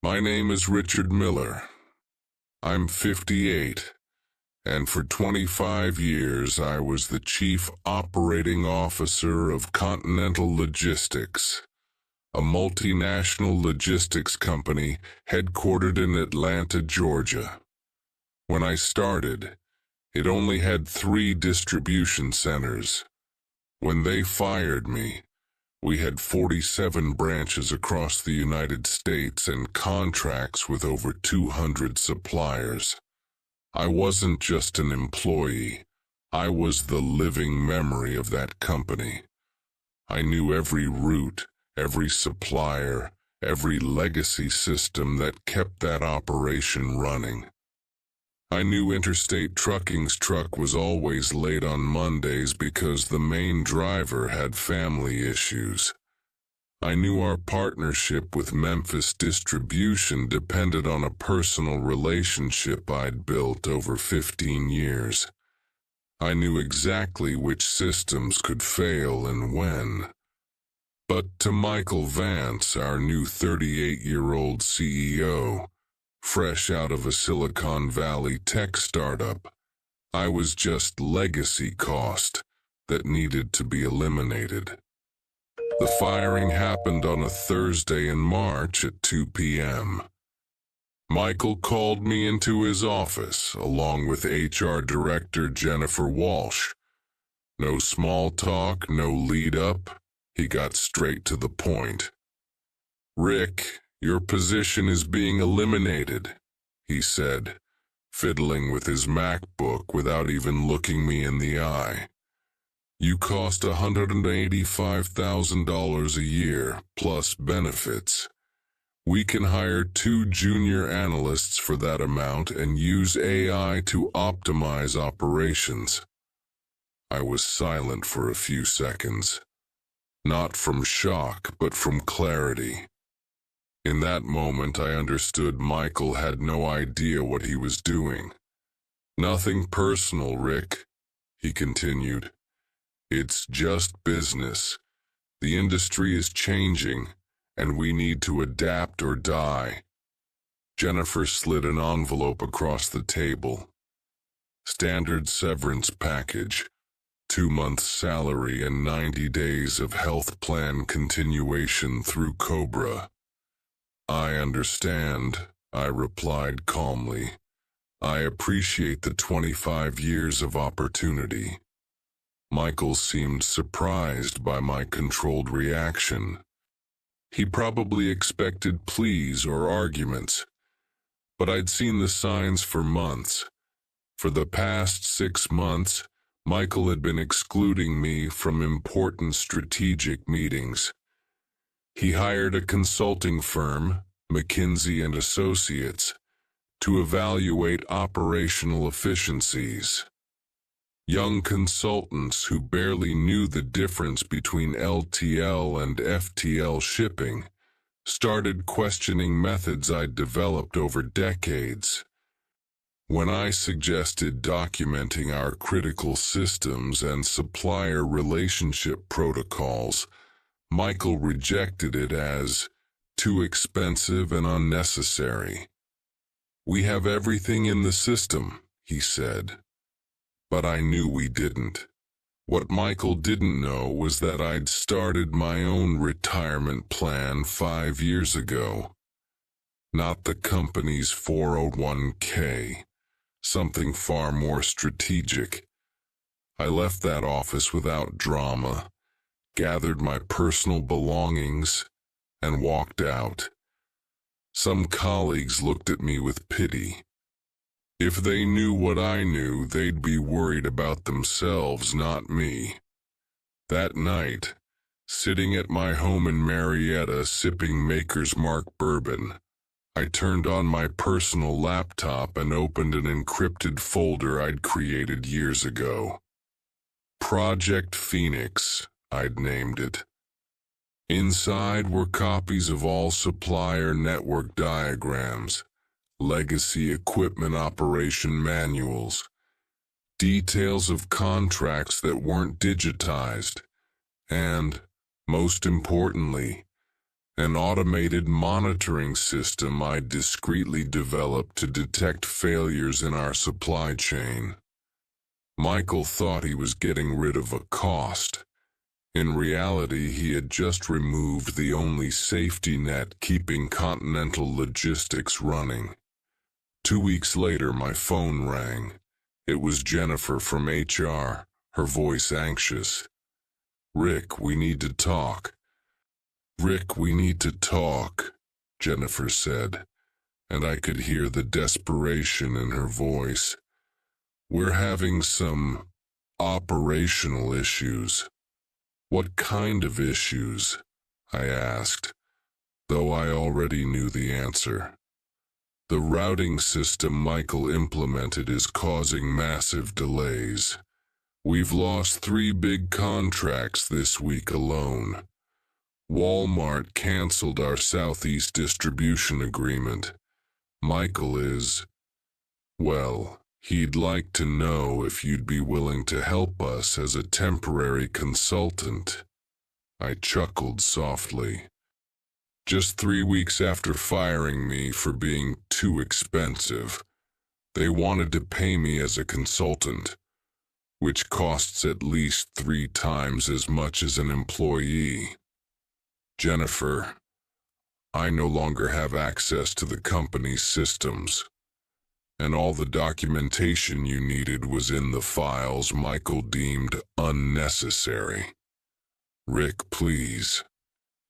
My name is Richard Miller. I'm 58, and for 25 years I was the Chief Operating Officer of Continental Logistics, a multinational logistics company headquartered in Atlanta, Georgia. When I started, it only had 3 distribution centers. When they fired me, we had 47 branches across the United States and contracts with over 200 suppliers. I wasn't just an employee. I was the living memory of that company. I knew every route, every supplier, every legacy system that kept that operation running. I knew Interstate Trucking's truck was always late on Mondays because the main driver had family issues. I knew our partnership with Memphis Distribution depended on a personal relationship I'd built over 15 years. I knew exactly which systems could fail and when. But to Michael Vance, our new 38-year-old CEO, fresh out of a Silicon Valley tech startup, I was just legacy cost that needed to be eliminated. The firing happened on a Thursday in March at 2 p.m. Michael called me into his office along with HR Director Jennifer Walsh. No small talk, no lead up. He got straight to the point. "Rick, your position is being eliminated," he said, fiddling with his MacBook without even looking me in the eye. "You cost $185,000 a year, plus benefits. We can hire 2 junior analysts for that amount and use AI to optimize operations." I was silent for a few seconds, not from shock, but from clarity. In that moment, I understood Michael had no idea what he was doing. "Nothing personal, Rick," he continued. "It's just business. The industry is changing, and we need to adapt or die." Jennifer slid an envelope across the table. "Standard severance package, 2 months' salary and 90 days of health plan continuation through Cobra." "I understand," I replied calmly. "I appreciate the 25 years of opportunity." Michael seemed surprised by my controlled reaction. He probably expected pleas or arguments, but I'd seen the signs for months. For the past 6 months, Michael had been excluding me from important strategic meetings. He hired a consulting firm, McKinsey & Associates, to evaluate operational efficiencies. Young consultants who barely knew the difference between LTL and FTL shipping started questioning methods I'd developed over decades. When I suggested documenting our critical systems and supplier relationship protocols, Michael rejected it as too expensive and unnecessary. "We have everything in the system," he said. But I knew we didn't. What Michael didn't know was that I'd started my own retirement plan 5 years ago. Not the company's 401k, something far more strategic. I left that office without drama, gathered my personal belongings, and walked out. Some colleagues looked at me with pity. If they knew what I knew, they'd be worried about themselves, not me. That night, sitting at my home in Marietta sipping Maker's Mark bourbon, I turned on my personal laptop and opened an encrypted folder I'd created years ago. Project Phoenix, I'd named it. Inside were copies of all supplier network diagrams, legacy equipment operation manuals, details of contracts that weren't digitized, and, most importantly, an automated monitoring system I discreetly developed to detect failures in our supply chain. Michael thought he was getting rid of a cost. In reality, he had just removed the only safety net keeping Continental Logistics running. 2 weeks later, my phone rang. It was Jennifer from HR, her voice anxious. "Rick, we need to talk." "Rick, we need to talk," Jennifer said, and I could hear the desperation in her voice. "We're having some operational issues." "What kind of issues?" I asked, though I already knew the answer. "The routing system Michael implemented is causing massive delays. We've lost 3 big contracts this week alone. Walmart canceled our Southeast distribution agreement. Michael is, well, he'd like to know if you'd be willing to help us as a temporary consultant." I chuckled softly. Just 3 weeks after firing me for being too expensive, they wanted to pay me as a consultant, which costs at least 3 times as much as an employee. "Jennifer, I no longer have access to the company's systems, and all the documentation you needed was in the files Michael deemed unnecessary. Rick, please.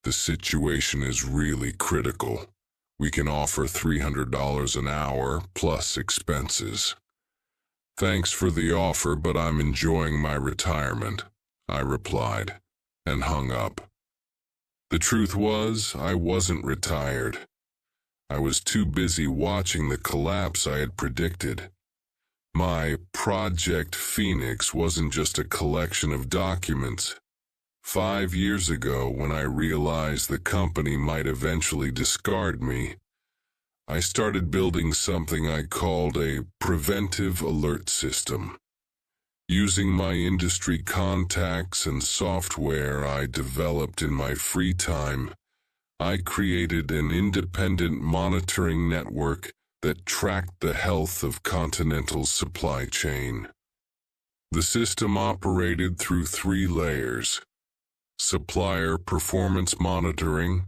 The situation is really critical. We can offer $300 an hour plus expenses." "Thanks for the offer, but I'm enjoying my retirement," I replied, and hung up. The truth was, I wasn't retired. I was too busy watching the collapse I had predicted. My Project Phoenix wasn't just a collection of documents. 5 years ago, when I realized the company might eventually discard me, I started building something I called a preventive alert system. Using my industry contacts and software I developed in my free time, I created an independent monitoring network that tracked the health of Continental's supply chain. The system operated through 3 layers: supplier performance monitoring,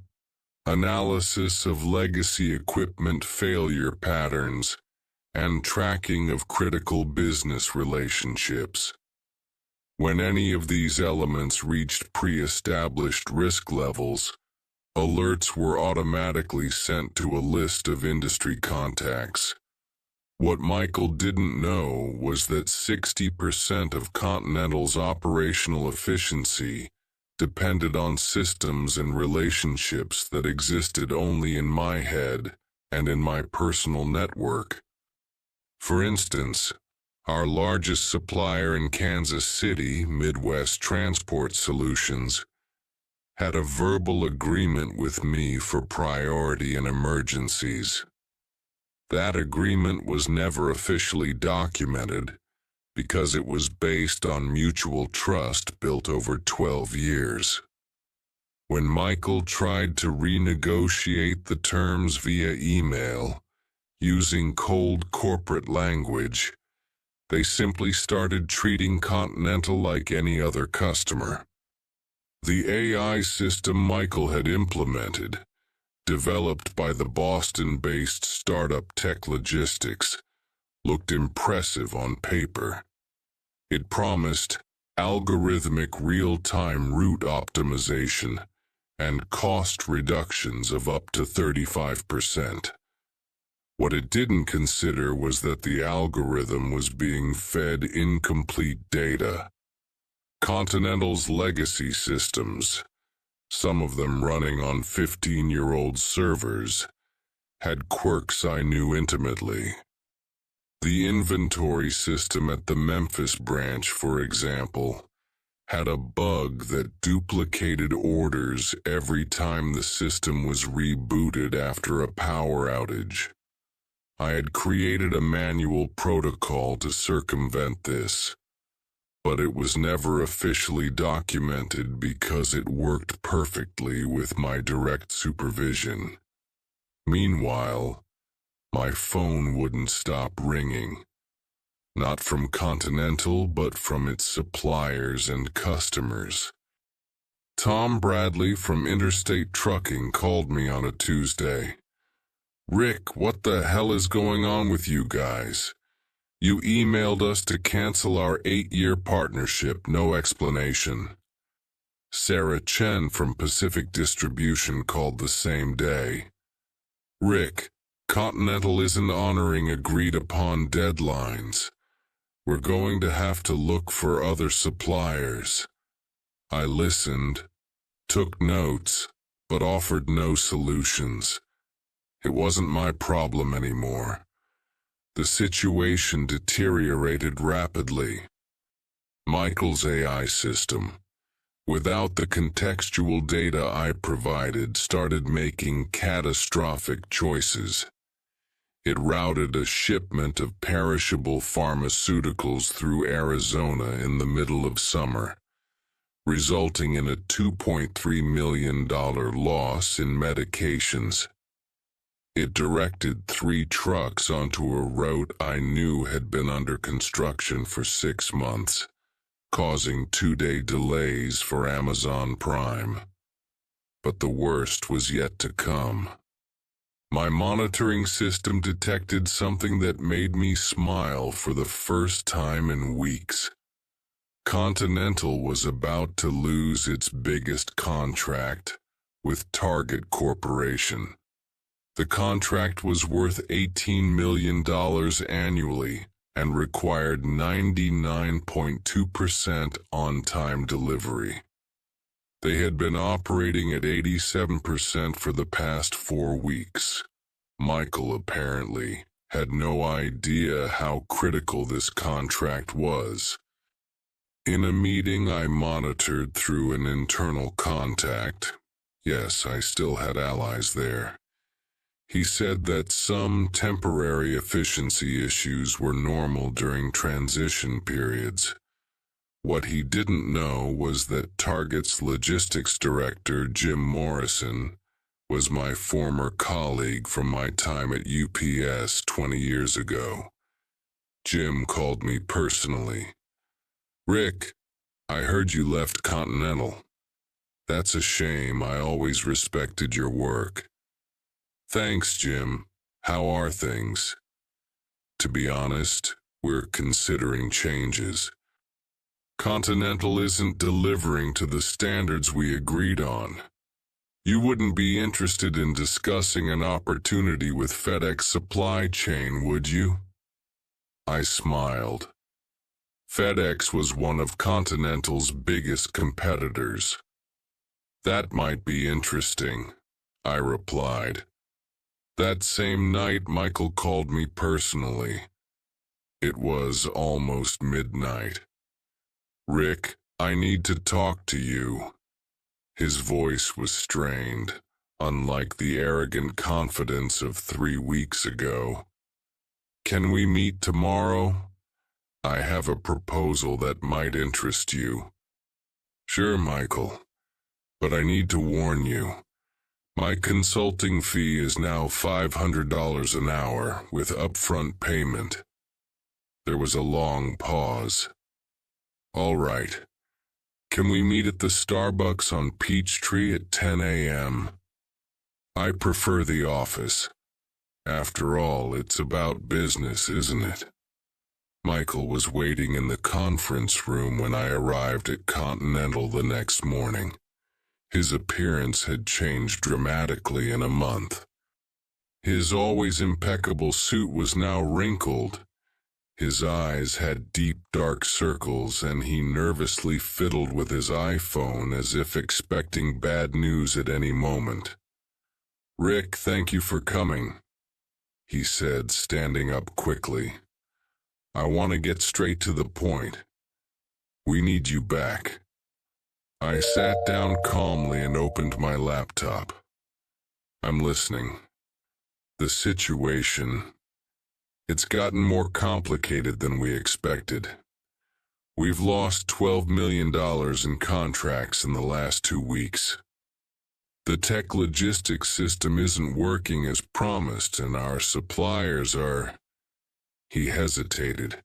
analysis of legacy equipment failure patterns, and tracking of critical business relationships. When any of these elements reached pre-established risk levels, alerts were automatically sent to a list of industry contacts. What Michael didn't know was that 60% of Continental's operational efficiency depended on systems and relationships that existed only in my head and in my personal network. For instance, our largest supplier in Kansas City, Midwest Transport Solutions, had a verbal agreement with me for priority in emergencies. That agreement was never officially documented because it was based on mutual trust built over 12 years. When Michael tried to renegotiate the terms via email, using cold corporate language, they simply started treating Continental like any other customer. The AI system Michael had implemented, developed by the Boston-based startup Tech Logistics, looked impressive on paper. It promised algorithmic real-time route optimization and cost reductions of up to 35%. What it didn't consider was that the algorithm was being fed incomplete data. Continental's legacy systems, some of them running on 15-year-old servers, had quirks I knew intimately. The inventory system at the Memphis branch, for example, had a bug that duplicated orders every time the system was rebooted after a power outage. I had created a manual protocol to circumvent this. but it was never officially documented because it worked perfectly with my direct supervision. Meanwhile, my phone wouldn't stop ringing. Not from Continental, but from its suppliers and customers. Tom Bradley from Interstate Trucking called me on a Tuesday. "Rick, what the hell is going on with you guys? You emailed us to cancel our 8-year partnership, no explanation." Sarah Chen from Pacific Distribution called the same day. "Rick, Continental isn't honoring agreed-upon deadlines. We're going to have to look for other suppliers." I listened, took notes, but offered no solutions. It wasn't my problem anymore. The situation deteriorated rapidly. Michael's AI system, without the contextual data I provided, started making catastrophic choices. It routed a shipment of perishable pharmaceuticals through Arizona in the middle of summer, resulting in a $2.3 million loss in medications. It directed 3 trucks onto a route I knew had been under construction for 6 months, causing 2-day delays for Amazon Prime. But the worst was yet to come. My monitoring system detected something that made me smile for the first time in weeks. Continental was about to lose its biggest contract with Target Corporation. The contract was worth $18 million annually and required 99.2% on-time delivery. They had been operating at 87% for the past 4 weeks. Michael apparently had no idea how critical this contract was. In a meeting I monitored through an internal contact, yes, I still had allies there, he said that some temporary efficiency issues were normal during transition periods. What he didn't know was that Target's logistics director, Jim Morrison, was my former colleague from my time at UPS 20 years ago. Jim called me personally. "Rick, I heard you left Continental. That's a shame. I always respected your work." "Thanks, Jim. How are things?" "To be honest, we're considering changes. Continental isn't delivering to the standards we agreed on. You wouldn't be interested in discussing an opportunity with FedEx Supply Chain, would you?" I smiled. FedEx was one of Continental's biggest competitors. "That might be interesting," I replied. That same night, Michael called me personally. It was almost midnight. "Rick, I need to talk to you." His voice was strained, unlike the arrogant confidence of 3 weeks ago. "Can we meet tomorrow? I have a proposal that might interest you." "Sure, Michael, but I need to warn you. My consulting fee is now $500 an hour with upfront payment." There was a long pause. "All right. Can we meet at the Starbucks on Peachtree at 10 a.m.? I prefer the office. After all, it's about business, isn't it?" Michael was waiting in the conference room when I arrived at Continental the next morning. His appearance had changed dramatically in a month. His always impeccable suit was now wrinkled. His eyes had deep dark circles, and he nervously fiddled with his iPhone as if expecting bad news at any moment. "Rick, thank you for coming," he said, standing up quickly. "I want to get straight to the point. We need you back." I sat down calmly and opened my laptop. "I'm listening." "The situation. It's gotten more complicated than we expected. We've lost $12 million in contracts in the last 2 weeks. The tech logistics system isn't working as promised, and our suppliers are—" He hesitated,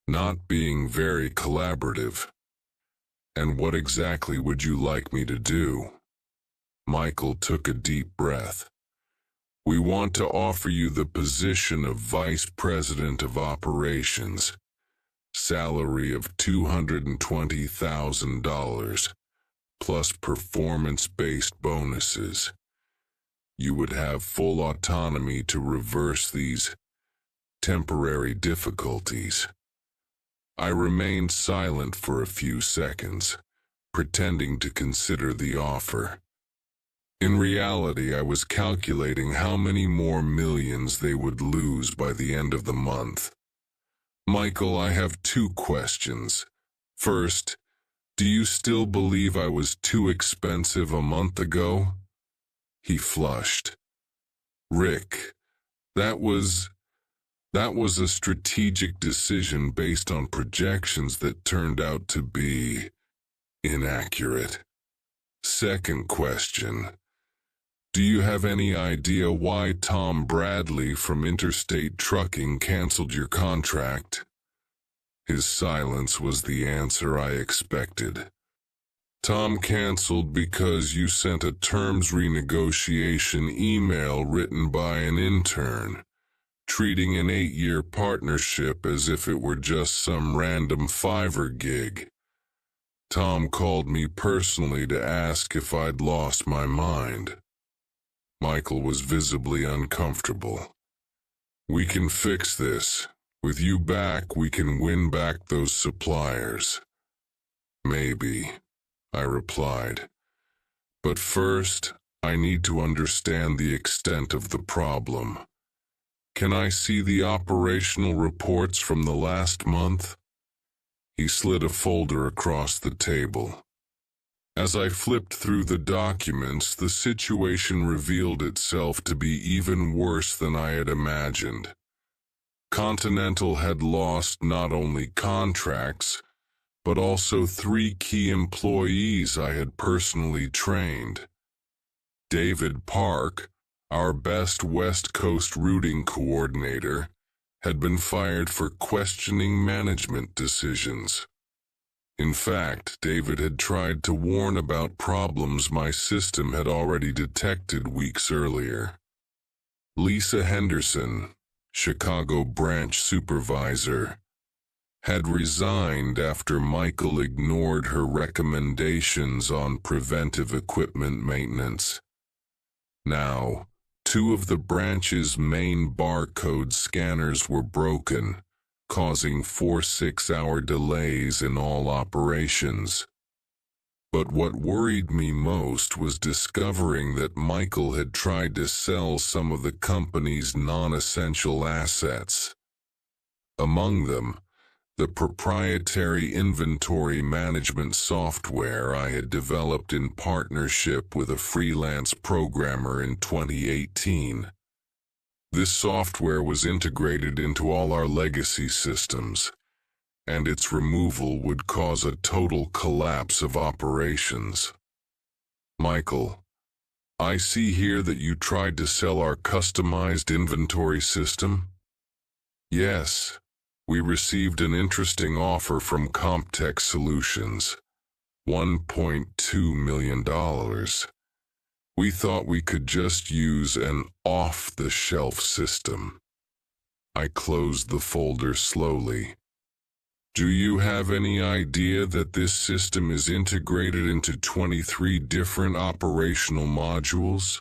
not being very collaborative. "And what exactly would you like me to do?" Michael took a deep breath. "We want to offer you the position of Vice President of Operations, salary of $220,000, plus performance-based bonuses. You would have full autonomy to reverse these temporary difficulties." I remained silent for a few seconds, pretending to consider the offer. In reality, I was calculating how many more millions they would lose by the end of the month. "Michael, I have 2 questions. First, do you still believe I was too expensive a month ago?" He flushed. "Rick, that was a strategic decision based on projections that turned out to be inaccurate. Second question, do you have any idea why Tom Bradley from Interstate Trucking canceled your contract?" His silence was the answer I expected. "Tom canceled because you sent a terms renegotiation email written by an intern, treating an 8-year partnership as if it were just some random Fiverr gig. Tom called me personally to ask if I'd lost my mind." Michael was visibly uncomfortable. "We can fix this. With you back, we can win back those suppliers." "Maybe," I replied. "But first, I need to understand the extent of the problem. Can I see the operational reports from the last month?" He slid a folder across the table. As I flipped through the documents, the situation revealed itself to be even worse than I had imagined. Continental had lost not only contracts, but also 3 key employees I had personally trained. David Park, our best West Coast routing coordinator, had been fired for questioning management decisions. In fact, David had tried to warn about problems my system had already detected weeks earlier. Lisa Henderson, Chicago branch supervisor, had resigned after Michael ignored her recommendations on preventive equipment maintenance. Now, 2 of the branch's main barcode scanners were broken, causing 4 6-hour delays in all operations. But what worried me most was discovering that Michael had tried to sell some of the company's non-essential assets. Among them, the proprietary inventory management software I had developed in partnership with a freelance programmer in 2018. This software was integrated into all our legacy systems, and its removal would cause a total collapse of operations. "Michael, I see here that you tried to sell our customized inventory system?" "Yes. We received an interesting offer from Comptech Solutions, $1.2 million. We thought we could just use an off-the-shelf system." I closed the folder slowly. "Do you have any idea that this system is integrated into 23 different operational modules,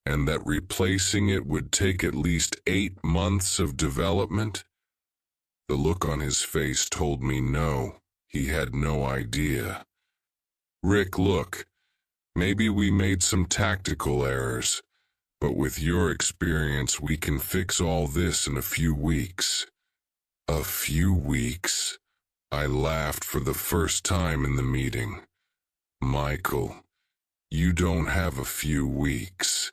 and that replacing it would take at least 8 months of development?" The look on his face told me no, he had no idea. "Rick, look, maybe we made some tactical errors, but with your experience we can fix all this in a few weeks." "A few weeks?" I laughed for the first time in the meeting. "Michael, you don't have a few weeks.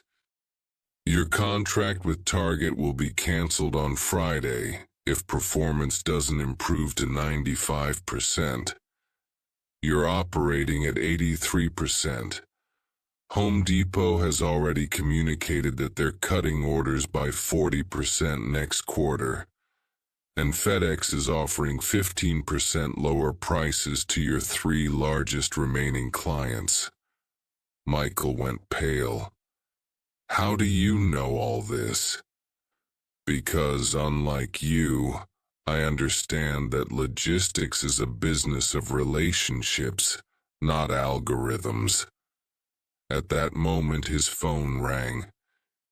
Your contract with Target will be canceled on Friday, If performance doesn't improve to 95%, you're operating at 83%. Home Depot has already communicated that they're cutting orders by 40% next quarter, and FedEx is offering 15% lower prices to your 3 largest remaining clients. Michael went pale. How do you know all this? Because, unlike you, I understand that logistics is a business of relationships, not algorithms. At that moment his phone rang.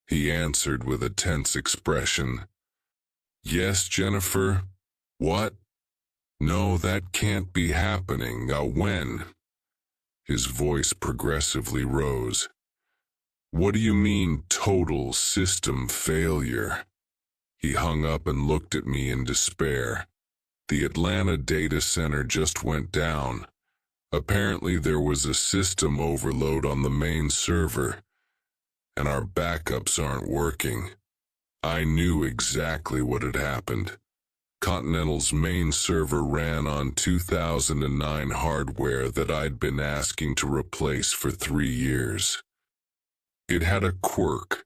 He answered with a tense expression. Yes, Jennifer? What? No, that can't be happening. When? His voice progressively rose. What do you mean, total system failure? He hung up and looked at me in despair. The Atlanta data center just went down. Apparently there was a system overload on the main server, and our backups aren't working. I knew exactly what had happened. Continental's main server ran on 2009 hardware that I'd been asking to replace for 3 years. It had a quirk.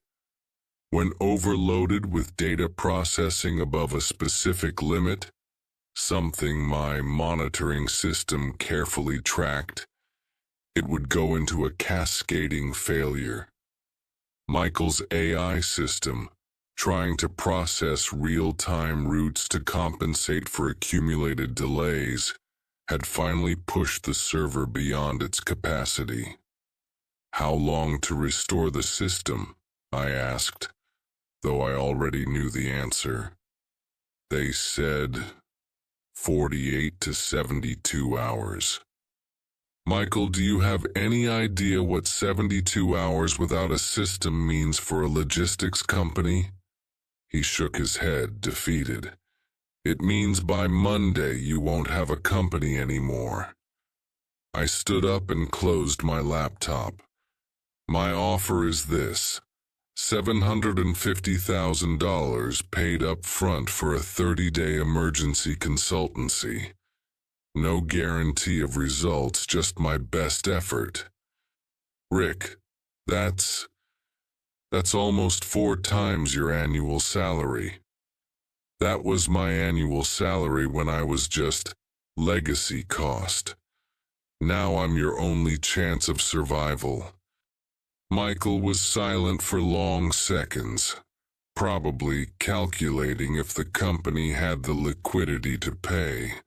When overloaded with data processing above a specific limit, something my monitoring system carefully tracked, it would go into a cascading failure. Michael's AI system, trying to process real-time routes to compensate for accumulated delays, had finally pushed the server beyond its capacity. How long to restore the system? I asked, though I already knew the answer. They said 48 to 72 hours. Michael, do you have any idea what 72 hours without a system means for a logistics company? He shook his head, defeated. It means by Monday you won't have a company anymore. I stood up and closed my laptop. My offer is this: $750,000 paid up front for a 30-day emergency consultancy. No guarantee of results, just my best effort. Rick, that's almost 4 times your annual salary. That was my annual salary when I was just legacy cost. Now I'm your only chance of survival. Michael was silent for long seconds, probably calculating if the company had the liquidity to pay.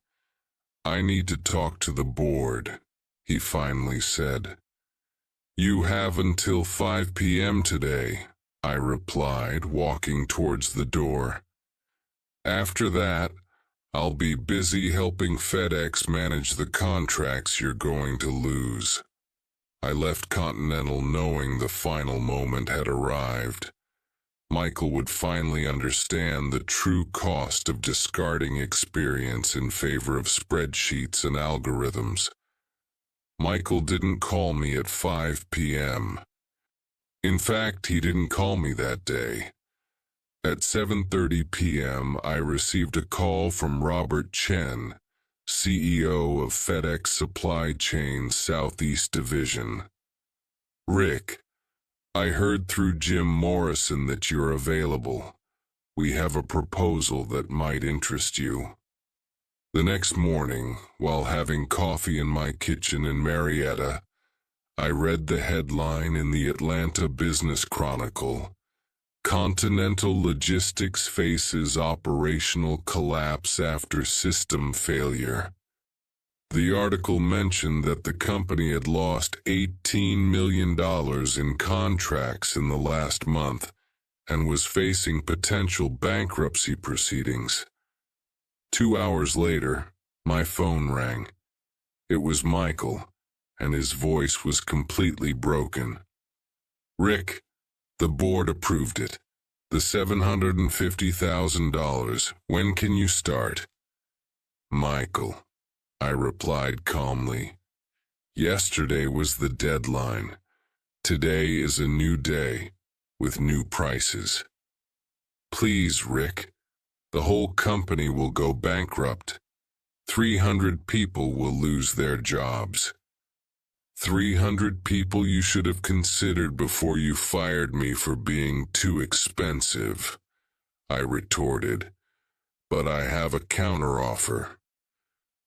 I need to talk to the board, he finally said. You have until 5 p.m. today, I replied, walking towards the door. After that, I'll be busy helping FedEx manage the contracts you're going to lose. I left Continental knowing the final moment had arrived. Michael would finally understand the true cost of discarding experience in favor of spreadsheets and algorithms. Michael didn't call me at 5 p.m. In fact, he didn't call me that day. At 7:30 p.m., I received a call from Robert Chen, CEO of FedEx Supply Chain Southeast Division. Rick, I heard through Jim Morrison that you're available. We have a proposal that might interest you. The next morning, while having coffee in my kitchen in Marietta, I read the headline in the Atlanta Business Chronicle: Continental Logistics faces operational collapse after system failure. The article mentioned that the company had lost $18 million in contracts in the last month and was facing potential bankruptcy proceedings. 2 hours later, my phone rang. It was Michael, and his voice was completely broken. Rick, the board approved it. The $750,000. When can you start? Michael, I replied calmly. Yesterday was the deadline. Today is a new day, with new prices. Please, Rick, The whole company will go bankrupt. 300 people will lose their jobs. 300 people you should have considered before you fired me for being too expensive, I retorted. But I have a counteroffer.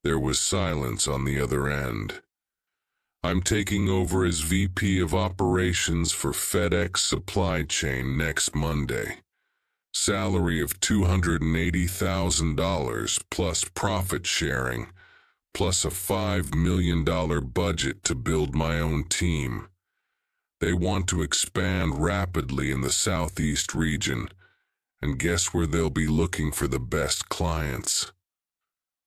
There was silence on the other end. I'm taking over as VP of Operations for FedEx Supply Chain next Monday. Salary of $280,000 plus profit sharing, plus a $5 million budget to build my own team. They want to expand rapidly in the Southeast region, and guess where they'll be looking for the best clients?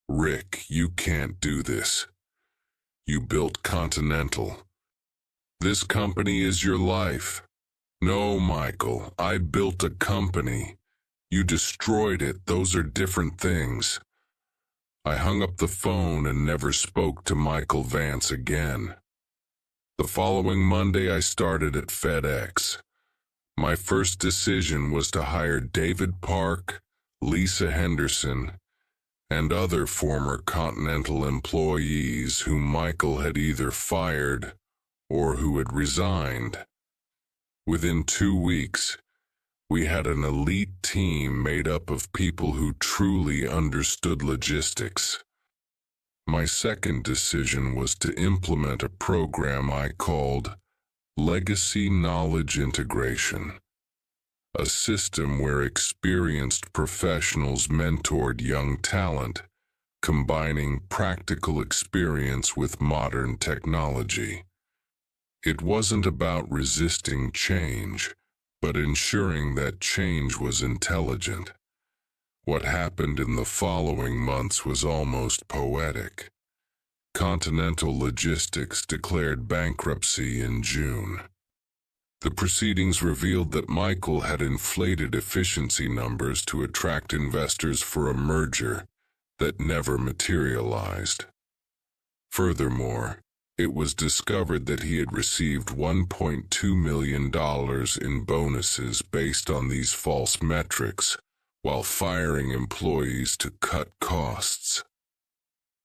Rick, you can't do this. You built Continental. This company is your life. No, Michael, I built a company. You destroyed it. Those are different things. I hung up the phone and never spoke to Michael Vance again. The following Monday, I started at FedEx. My first decision was to hire David Park, Lisa Henderson, and other former Continental employees whom Michael had either fired or who had resigned. Within 2 weeks, we had an elite team made up of people who truly understood logistics. My second decision was to implement a program I called Legacy Knowledge Integration, a system where experienced professionals mentored young talent, combining practical experience with modern technology. It wasn't about resisting change, but ensuring that change was intelligent. What happened in the following months was almost poetic. Continental Logistics declared bankruptcy in June. The proceedings revealed that Michael had inflated efficiency numbers to attract investors for a merger that never materialized. Furthermore, it was discovered that he had received $1.2 million in bonuses based on these false metrics, while firing employees to cut costs.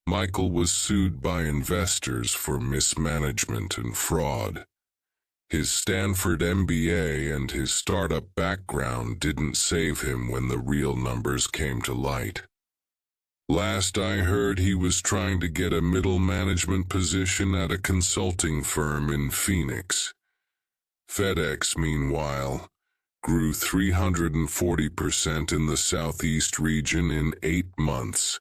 Michael was sued by investors for mismanagement and fraud. His Stanford MBA and his startup background didn't save him when the real numbers came to light. Last I heard, he was trying to get a middle management position at a consulting firm in Phoenix. FedEx, meanwhile, grew 340% in the Southeast region in 8 months.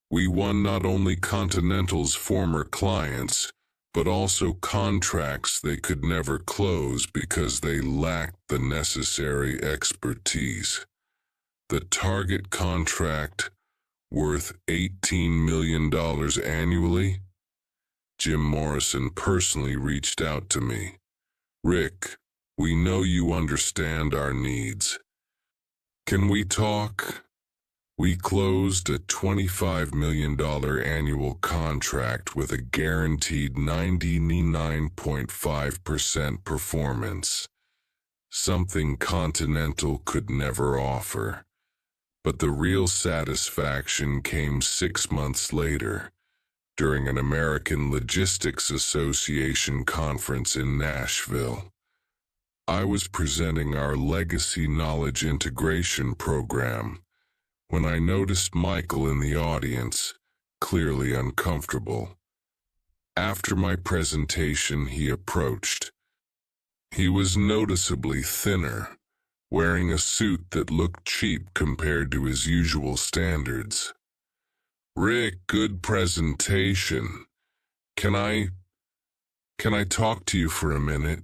We won not only Continental's former clients, but also contracts they could never close because they lacked the necessary expertise. The target contract, worth $18 million annually? Jim Morrison personally reached out to me. Rick, we know you understand our needs. Can we talk? We closed a $25 million annual contract with a guaranteed 99.5% performance, something Continental could never offer. But the real satisfaction came 6 months later, during an American Logistics Association conference in Nashville. I was presenting our Legacy Knowledge Integration program when I noticed Michael in the audience, clearly uncomfortable. After my presentation, he approached. He was noticeably thinner, wearing a suit that looked cheap compared to his usual standards. Rick, good presentation. Can I talk to you for a minute?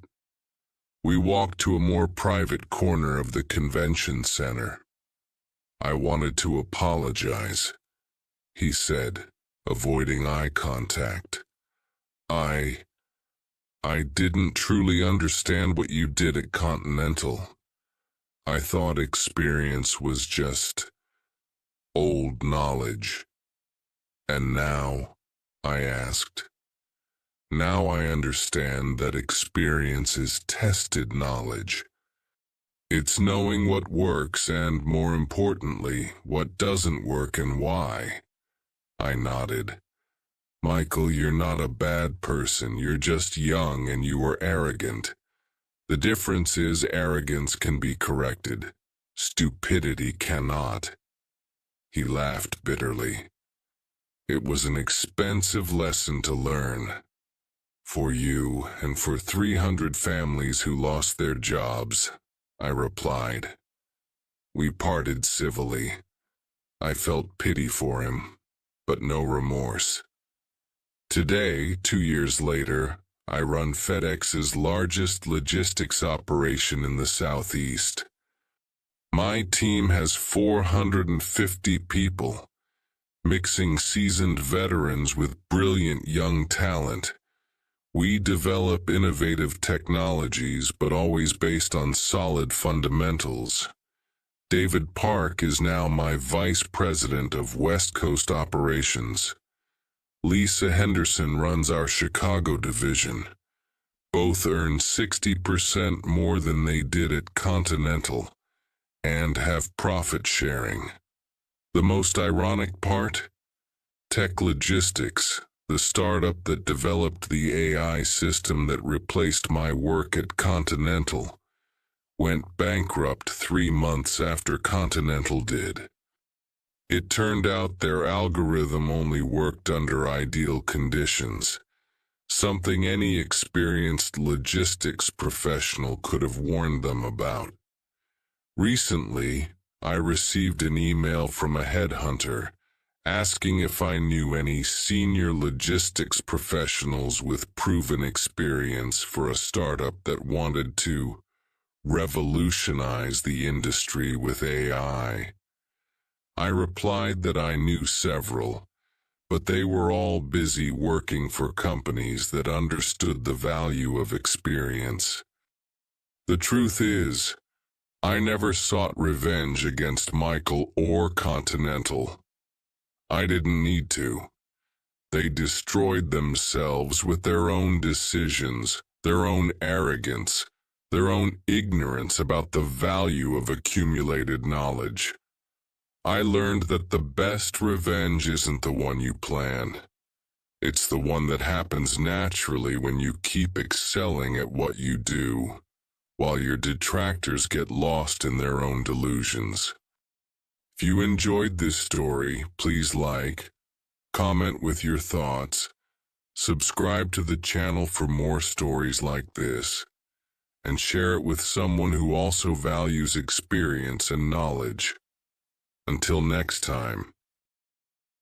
We walked to a more private corner of the convention center. I wanted to apologize, he said, avoiding eye contact. I didn't truly understand what you did at Continental. I thought experience was just old knowledge. And now, I asked. Now I understand that experience is tested knowledge. It's knowing what works and, more importantly, what doesn't work and why. I nodded. Michael, you're not a bad person. You're just young and you are arrogant. The difference is arrogance can be corrected. Stupidity cannot. He laughed bitterly. It was an expensive lesson to learn. For you and for 300 families who lost their jobs, I replied. We parted civilly. I felt pity for him, but no remorse. Today, 2 years later, I run FedEx's largest logistics operation in the Southeast. My team has 450 people, mixing seasoned veterans with brilliant young talent. We develop innovative technologies, but always based on solid fundamentals. David Park is now my Vice President of West Coast Operations. Lisa Henderson runs our Chicago division. Both earn 60% more than they did at Continental, and have profit sharing. The most ironic part? Tech Logistics, the startup that developed the AI system that replaced my work at Continental, went bankrupt 3 months after Continental did. It turned out their algorithm only worked under ideal conditions, something any experienced logistics professional could have warned them about. Recently, I received an email from a headhunter asking if I knew any senior logistics professionals with proven experience for a startup that wanted to revolutionize the industry with AI. I replied that I knew several, but they were all busy working for companies that understood the value of experience. The truth is, I never sought revenge against Michael or Continental. I didn't need to. They destroyed themselves with their own decisions, their own arrogance, their own ignorance about the value of accumulated knowledge. I learned that the best revenge isn't the one you plan. It's the one that happens naturally when you keep excelling at what you do, while your detractors get lost in their own delusions. If you enjoyed this story, please like, comment with your thoughts, subscribe to the channel for more stories like this, and share it with someone who also values experience and knowledge. Until next time.